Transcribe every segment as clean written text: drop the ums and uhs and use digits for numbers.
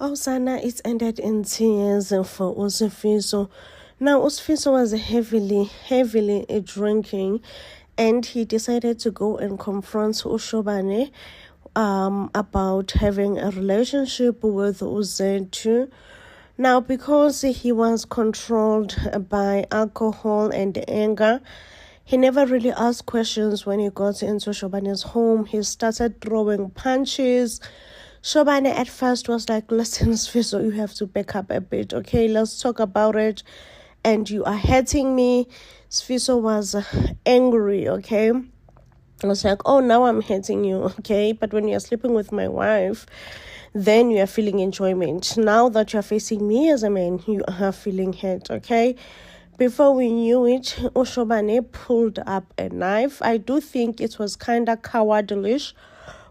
Oh, Sana, it's ended in tears for Usifiso. Now, Usifiso was heavily drinking, and he decided to go and confront Ushobane about having a relationship with Uzetu. Now, because he was controlled by alcohol and anger, he never really asked questions when he got into Shobane's home. He started throwing punches. Shobane at first was like, listen, Sfiso, you have to back up a bit, okay? Let's talk about it. And you are hurting me. Sfiso was angry, okay? I was like, oh, now I'm hurting you, okay? But when you're sleeping with my wife, then you are feeling enjoyment. Now that you're facing me as a man, you are feeling hurt, okay? Before we knew it, Ushobane pulled up a knife. I do think it was kind of cowardly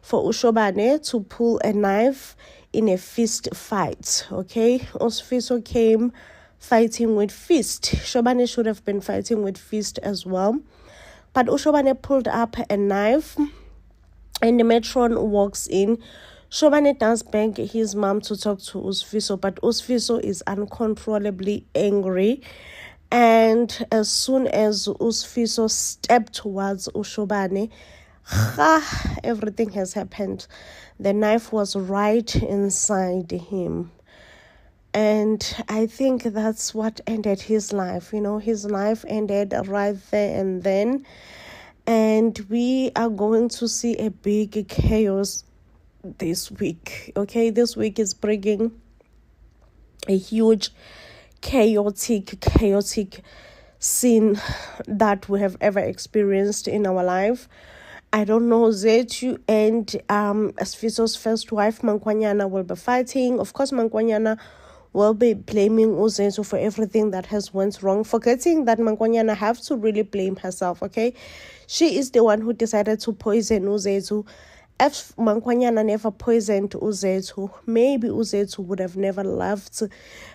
for Ushobane to pull a knife in a fist fight, okay? Osfiso came fighting with fist. Shobane should have been fighting with fist as well. But Ushobane pulled up a knife and the matron walks in. Shobane does beg his mom to talk to Usfiso, but Usfiso is uncontrollably angry. And as soon as Usfiso stepped towards Ushobane, everything has happened. The knife was right inside him. And I think that's what ended his life. You know, his life ended right there and then. And we are going to see a big chaos this week. Okay, this week is bringing a huge chaotic scene that we have ever experienced in our life. I don't know, Zetu and Sfiso's first wife, Mankwanyana, will be fighting. Of course, Mankwanyana will be blaming Uzetu for everything that has went wrong, forgetting that Mankwanyana have to really blame herself, okay? She is the one who decided to poison Uzetu. If Mankwanyana never poisoned Uzetu, maybe Uzetu would have never left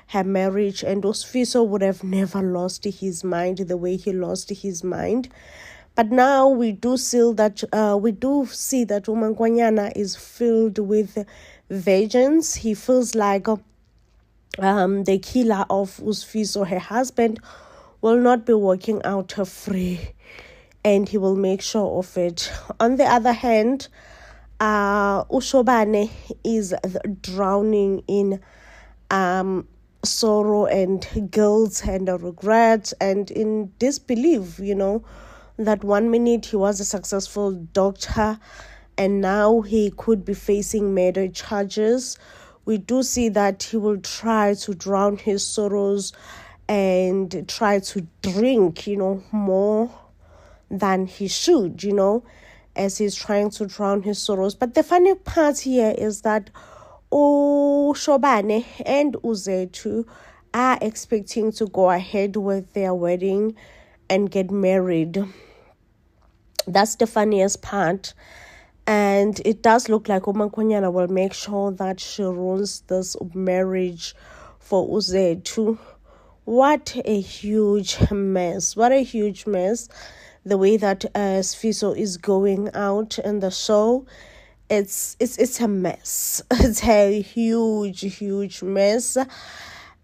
her marriage, and Usfiso would have never lost his mind the way he lost his mind. But now we do see that Mankwanyana is filled with vengeance. He feels like the killer of Usfiso, her husband, will not be walking out free, and he will make sure of it. On the other hand, Ushobane is drowning in sorrow and guilt and regret and in disbelief, you know, that 1 minute he was a successful doctor and now he could be facing murder charges. We do see that he will try to drown his sorrows and try to drink, you know, more than he should, you know, as he's trying to drown his sorrows. But the funny part here is that Shobane and Uzetu are expecting to go ahead with their wedding and get married. That's the funniest part. And it does look like Umankwanyana will make sure that she ruins this marriage for Uzetu. What a huge mess. What a huge mess. The way that Sfiso is going out in the show, it's a mess. It's a huge mess.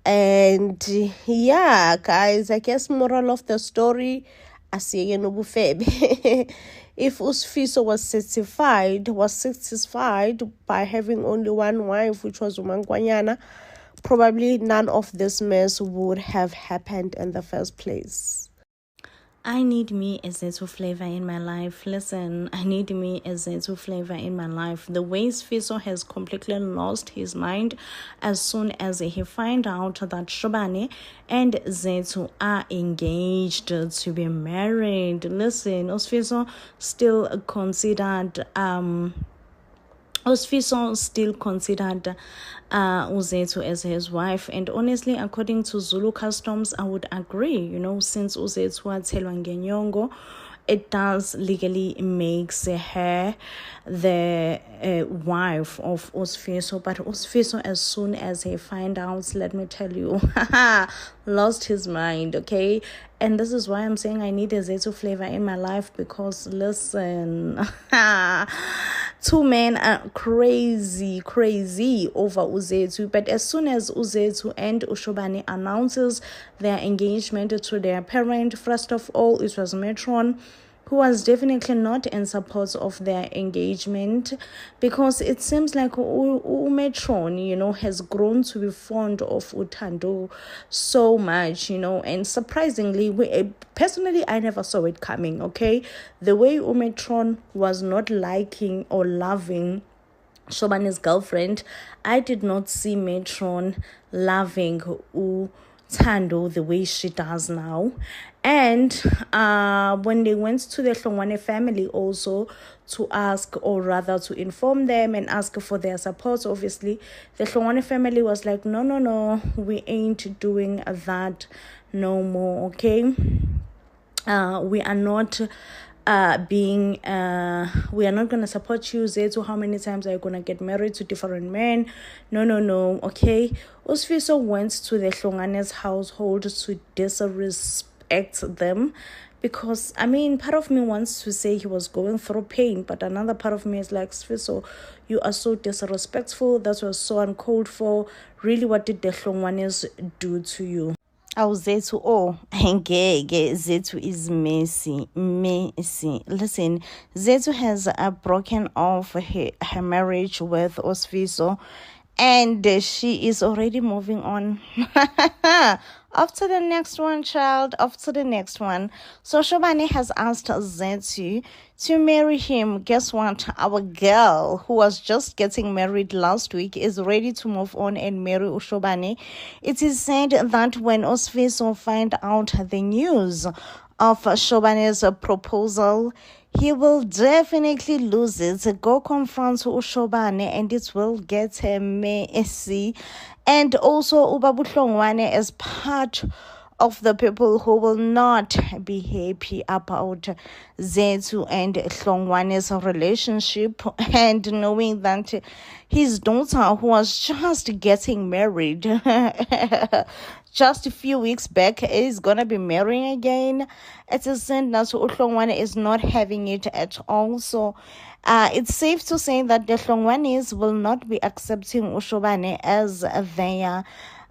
And yeah, guys, I guess moral of the story, if Usfiso was satisfied by having only one wife, which was Umankwanyana, probably none of this mess would have happened in the first place. I need me a Zetu flavor in my life. Listen, I need me a Zetu flavor in my life. The way Sfiso has completely lost his mind as soon as he find out that Shobane and Zetu are engaged to be married. Listen, Sfiso still considered Uzetu as his wife, and honestly, according to Zulu customs, I would agree. You know, since Uzetu atelwa ngenyongo, it does legally makes her the wife of Usfiso. But Usfiso, as soon as he find out, let me tell you, lost his mind, okay? And this is why I'm saying I need a Zetu flavor in my life, because listen, Two men are crazy over Uzethu. But as soon as Uzethu and Ushobane announces their engagement to their parent, first of all, it was Metron, who was definitely not in support of their engagement, because it seems like Metron, has grown to be fond of Utando so much, and surprisingly, personally, I never saw it coming, okay? The way Metron was not liking or loving Shobane's girlfriend, I did not see Metron loving Tando the way she does now. And when they went to the Hlongwane family also to ask, or rather to inform them and ask for their support, obviously, the Hlongwane family was like, no, we ain't doing that no more, okay? We are not we are not going to support you, Zethu. How many times are you going to get married to different men? No, okay? Usfiso went to the Hlongane's household to disrespect them, because, part of me wants to say he was going through pain, but another part of me is like, Sfiso, you are so disrespectful. That was so uncalled for. Really, what did the Hlongwanes do to you? Zethu, Zethu is messy. Listen, Zethu has broken off her marriage with Osfiso, and she is already moving on. Off to the next one, child. Off to the next one. So Shobane has asked Zethu to marry him. Guess what? Our girl, who was just getting married last week, is ready to move on and marry Ushobane. It is said that when Osfiso find out the news of Shobane's proposal, he will definitely lose it. Go confront Ushobane and it will get messy. And also Ubabu Hlongwane is part of the people who will not be happy about Zethu and Hlongwane's relationship, and knowing that his daughter, who was just getting married just a few weeks back, is gonna be marrying again. It's a sin that Hlongwane is not having it at all. So it's safe to say that the Hlongwanes will not be accepting Ushobane as their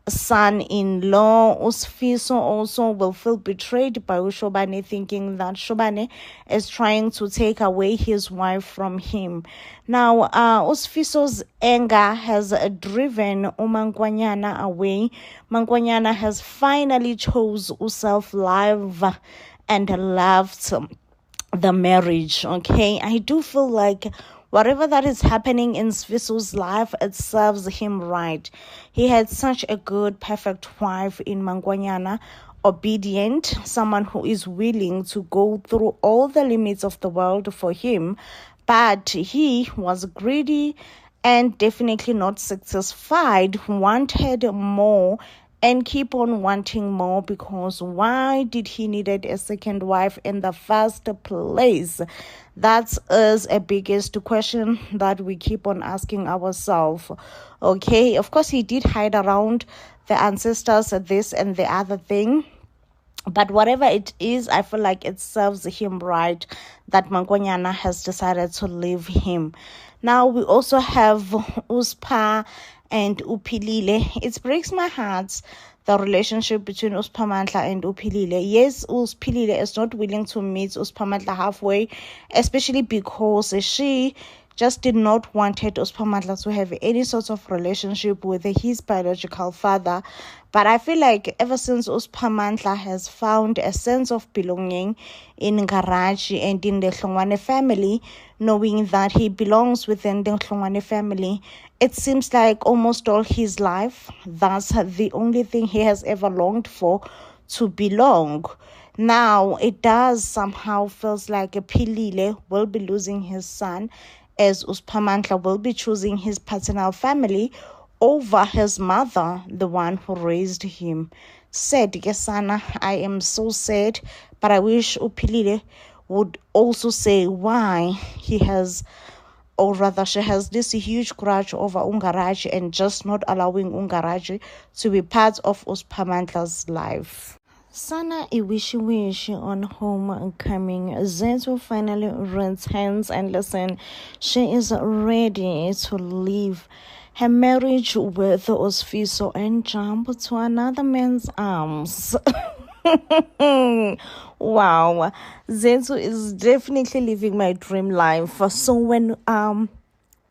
son-in-law. Usfiso also will feel betrayed by Ushobane, thinking that Shobane is trying to take away his wife from him. Now, Usfiso's anger has driven Mangwanyana away. Mangwanyana has finally chose self-love and loved the marriage, okay? I do feel like whatever that is happening in Sfiso's life, it serves him right. He had such a good, perfect wife in Mangwanyana, obedient, someone who is willing to go through all the limits of the world for him, but he was greedy and definitely not satisfied, wanted more and keep on wanting more, because why did he needed a second wife in the first place? That is a biggest question that we keep on asking ourselves. Okay, of course he did hide around the ancestors, this and the other thing, but whatever it is, I feel like it serves him right that Mangwanyana has decided to leave him. Now we also have Uspa and Upilile. It breaks my heart, the relationship between Uspamandla and Upilile. Yes, Uspilile is not willing to meet Uspamandla halfway, especially because she just did not want Uspamandla to have any sort of relationship with his biological father. But I feel like ever since Uspamandla has found a sense of belonging in Ngaraji and in the Hlongwane family, knowing that he belongs within the Hlongwane family, it seems like almost all his life, that's the only thing he has ever longed for, to belong. Now, it does somehow feels like Pilile will be losing his son, as Uspamandla will be choosing his paternal family over his mother, the one who raised him. Sad, Gesana, I am so sad, but I wish Upilile would also say why he has, or rather she has this huge grudge over Ungaraji and just not allowing Ungaraji to be part of Uspamandla's life. Sana iwishi on homecoming. Zethu finally returns, and listen, she is ready to leave her marriage with Osfiso and jump to another man's arms. Wow, Zethu is definitely living my dream life. So when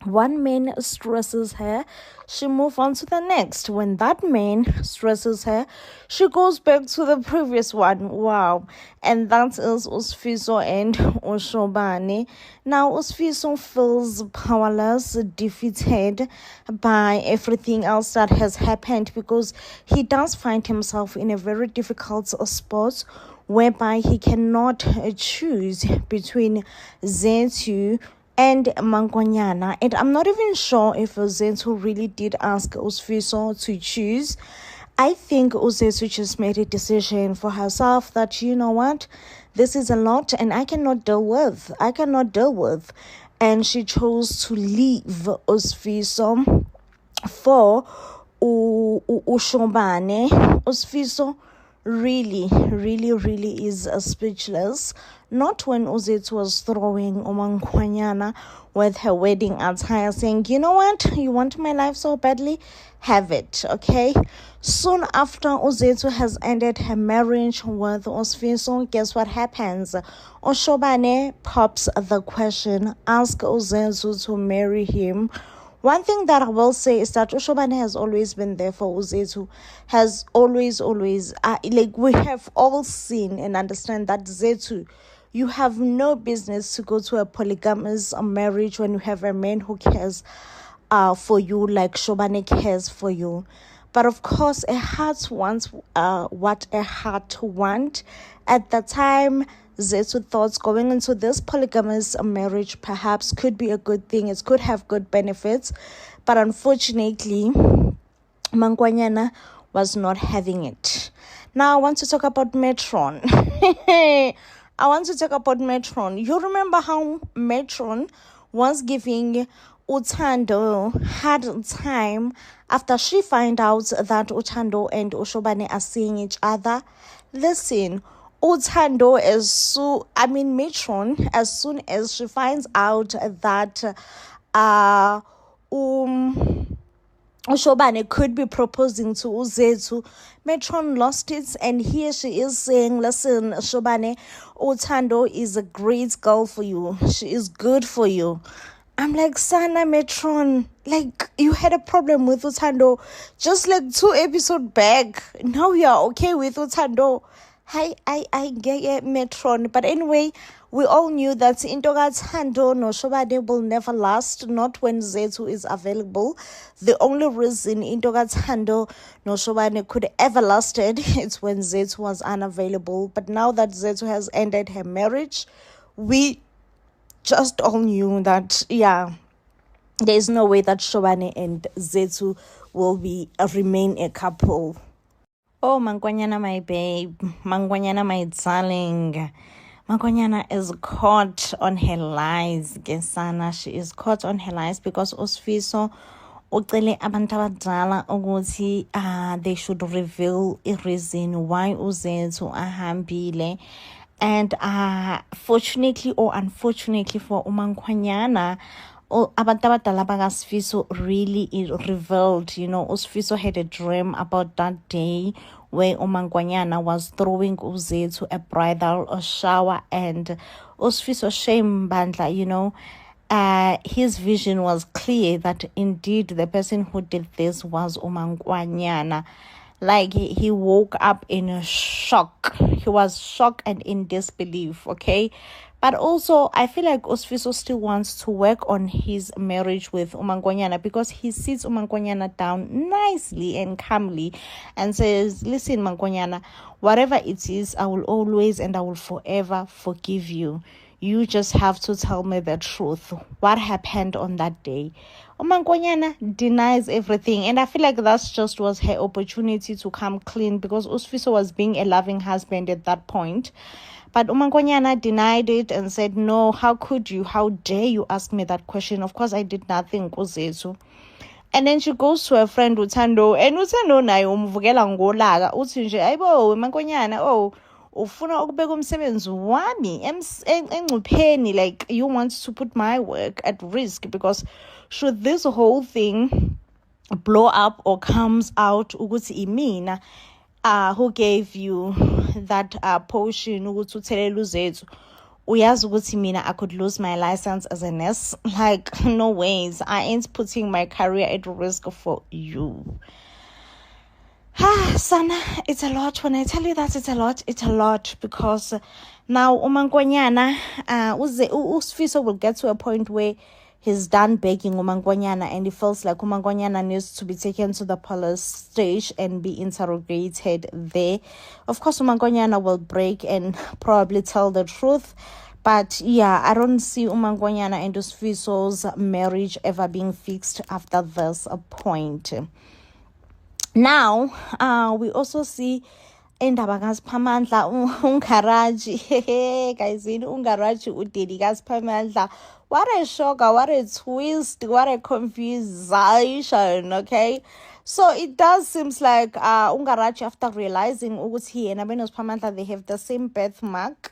one man stresses her, she moves on to the next. When that man stresses her, she goes back to the previous one. Wow. And that is Osfiso and Oshobane. Now Osfiso feels powerless, defeated by everything else that has happened, because he does find himself in a very difficult spot whereby he cannot choose between Zethu and Mankonyana. And I'm not even sure if Zethu really did ask Osfiso to choose. I think Zethu just made a decision for herself that, you know what, this is a lot and I cannot deal with. And she chose to leave Osfiso for Ushobane. Osfiso really is speechless. Not when Zethu was throwing Mankonyana with her wedding attire, saying, you know what, you want my life so badly? Have it, okay? Soon after Zethu has ended her marriage with Osfiso, guess what happens? Oshobane pops the question, ask Zethu to marry him. One thing that I will say is that Oshobane has always been there for Zethu, has always, like we have all seen and understand that Zethu, you have no business to go to a polygamous marriage when you have a man who cares for you like Shobane cares for you. But of course, a heart wants what a heart wants. At the time, Zethu thought going into this polygamous marriage perhaps could be a good thing. It could have good benefits. But unfortunately, Mankonyana was not having it. Now I want to talk about Metron. You remember how Metron was giving Uthando hard time after she find out that Uthando and Oshobane are seeing each other? Listen, Uthando Metron, as soon as she finds out that Oshobane could be proposing to Zethu, Metron lost it, and here she is saying, listen, Shobane, Uthando is a great girl for you. She is good for you. I'm like, Sana, Metron, like, you had a problem with Uthando just like 2 episodes back. Now you are okay with Uthando. I get it, Metron. But anyway, we all knew that Intokathando no Shobane will never last, not when Zethu is available. The only reason Intokathando no Shobane could ever lasted is when Zethu was unavailable. But now that Zethu has ended her marriage, we just all knew that, yeah, there's no way that Shobane and Zethu will remain a couple. Oh, Mankonyana, my babe. Mankonyana, my darling. Mankonyana is caught on her lies, Gesana. She is caught on her lies because Osfiso ucele abantu abadala ukuthi they should reveal a reason why Zethu ahambile. And fortunately or unfortunately for Mankonyana, abantu abadala bakaSfiso really revealed. You know, Osfiso had a dream about that day where Mankonyana was throwing Zethu a bridal shower, and Osfiso shame bandla, you know, his vision was clear that indeed the person who did this was Mankonyana. Like he woke up in a shock. He was shocked and in disbelief, okay? But also, I feel like Osfiso still wants to work on his marriage with Mankonyana, because he sits Mankonyana down nicely and calmly and says, listen, Mankonyana, whatever it is, I will always and I will forever forgive you. You just have to tell me the truth. What happened on that day? Mankonyana denies everything, and I feel like that's just was her opportunity to come clean, because Osfiso was being a loving husband at that point. But Mankonyana denied it and said, no, how could you? How dare you ask me that question? Of course, I did nothing, Zethu. And then she goes to her friend Utando, and Utando naye umvukela ngolaka uthi nje ayibo mankonyana, oh ufuna ukubeka umsebenzi wami engcupheni, like you want to put my work at risk, because should this whole thing blow up or comes out ukuthi imina who gave you that potion ukuthi uthelele uZethu, uyazi ukuthi mina I could lose my license as a nurse. Like, no ways, I ain't putting my career at risk for you. Sana, it's a lot. When I tell you that it's a lot, because now uMankonyana uSifiso will get to a point where he's done begging uMankonyana, and he feels like uMankonyana needs to be taken to the police station and be interrogated there. Of course, uMankonyana will break and probably tell the truth. But yeah, I don't see uMankonyana and Sifiso's marriage ever being fixed after this point. Now, we also see indaba kaSiphamandla uNgaraji. Guys, in uNgaraji udeli kaSiphamandla. What a shocker, what a twist, what a confusion, okay? So it does seems like uNgaraji, after realizing ukuthi he and uSiphamandla, they have the same birthmark,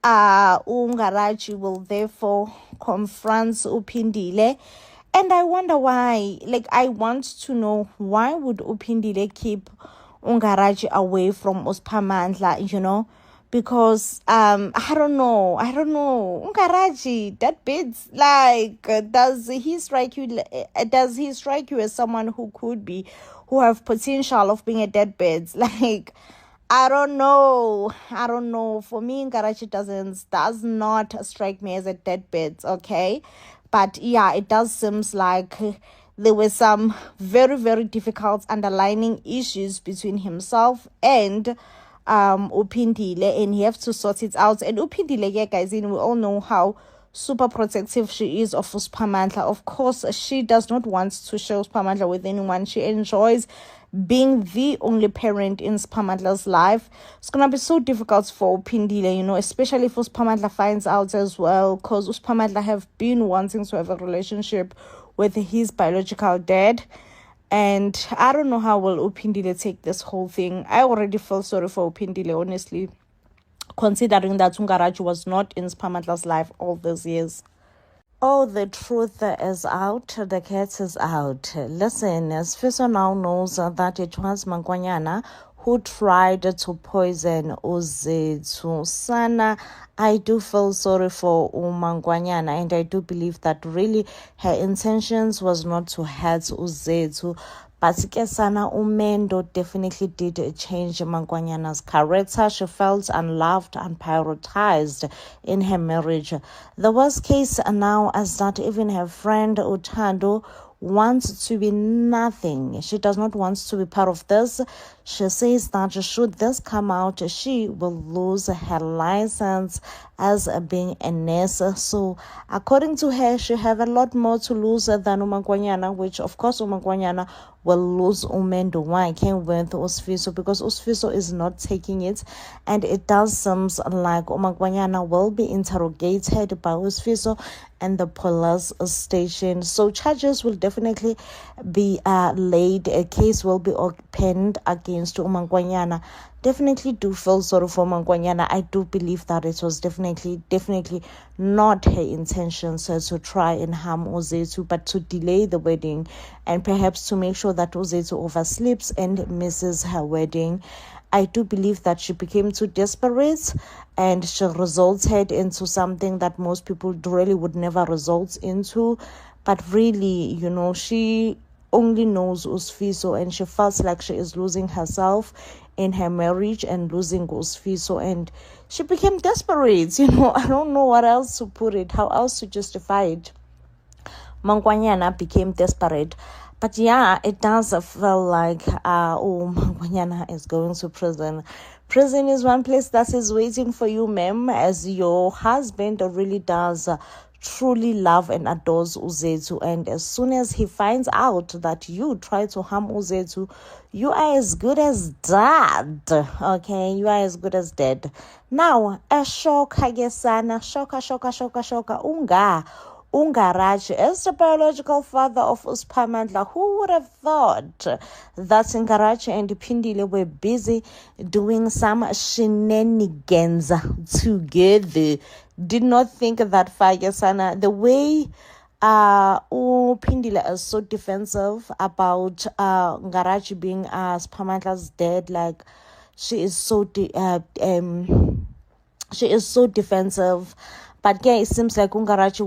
uNgaraji will therefore confront uPhindile. And I wonder why. Like, I want to know, why would uPhindile keep uNgaraji away from uSiphamandla, you know? Because I don't know. uNgaraji, that bits, like, does he strike you as someone who have potential of being a deadbeat? Like, I don't know. For me, UNgaraji does not strike me as a deadbeat, okay? But yeah, it does seems like there were some very, very difficult underlying issues between himself and uPhindile, and he have to sort it out. And uPhindile, yeah, guys, we all know how super protective she is of uSiphamandla. Of course, she does not want to share uSiphamandla with anyone. She enjoys being the only parent in uSiphamandla's life. It's gonna be so difficult for uPhindile, you know, especially if uSiphamandla finds out as well, because uSiphamandla have been wanting to have a relationship with his biological dad. And I don't know how will uPhindile take this whole thing. I already feel sorry for uPhindile, honestly, considering that uNgaraji was not in uSiphamandla's life all these years. Oh, the truth is out. The cat is out. Listen, Sifiso now knows that it was Mankonyana who tried to poison uZethu. Sana, I do feel sorry for uMankonyana, and I do believe that really her intentions was not to hurt uZethu. But Sana Umendo definitely did change Mankonyana's character. She felt unloved and prioritized in her marriage. The worst case now is that even her friend Utando wants to be nothing. She does not want to be part of this. She says that should this come out, she will lose her license as being a nurse. So according to her, she have a lot more to lose than uMankonyana, which of course uMankonyana will lose Umendo. Why? I can't win uSifiso, because uSifiso is not taking it, and it does seem like uMankonyana will be interrogated by uSifiso and the police station. So charges will definitely be laid. A case will be opened against uMankonyana. Definitely do feel sorry for Mankonyana. I do believe that it was definitely not her intentions to try and harm uZethu, but to delay the wedding and perhaps to make sure that uZethu oversleeps and misses her wedding. I do believe that she became too desperate and she resulted into something that most people really would never result into. But really, you know, she only knows uSifiso, and she feels like she is losing herself in her marriage and losing uSifiso, and she became desperate. You know, I don't know what else to put it, how else to justify it. Mankonyana became desperate. But yeah, it does feel like Mankonyana is going to prison. Prison is one place that is waiting for you, ma'am, as your husband really does truly love and adores uZethu, and as soon as he finds out that you try to harm uZethu, you are as good as dead. Okay, you are as good as dead. Now, a shock, shocker. uNgarachi as the biological father of uSiphamandla. Who would have thought that Ngarachi and Phindile were busy doing some shenanigans together? Did not think that Fagesana, the way Phindile is so defensive about Ngarachi being Siphamandla's dad, like she is so defensive. But yeah, it seems like Ngarachi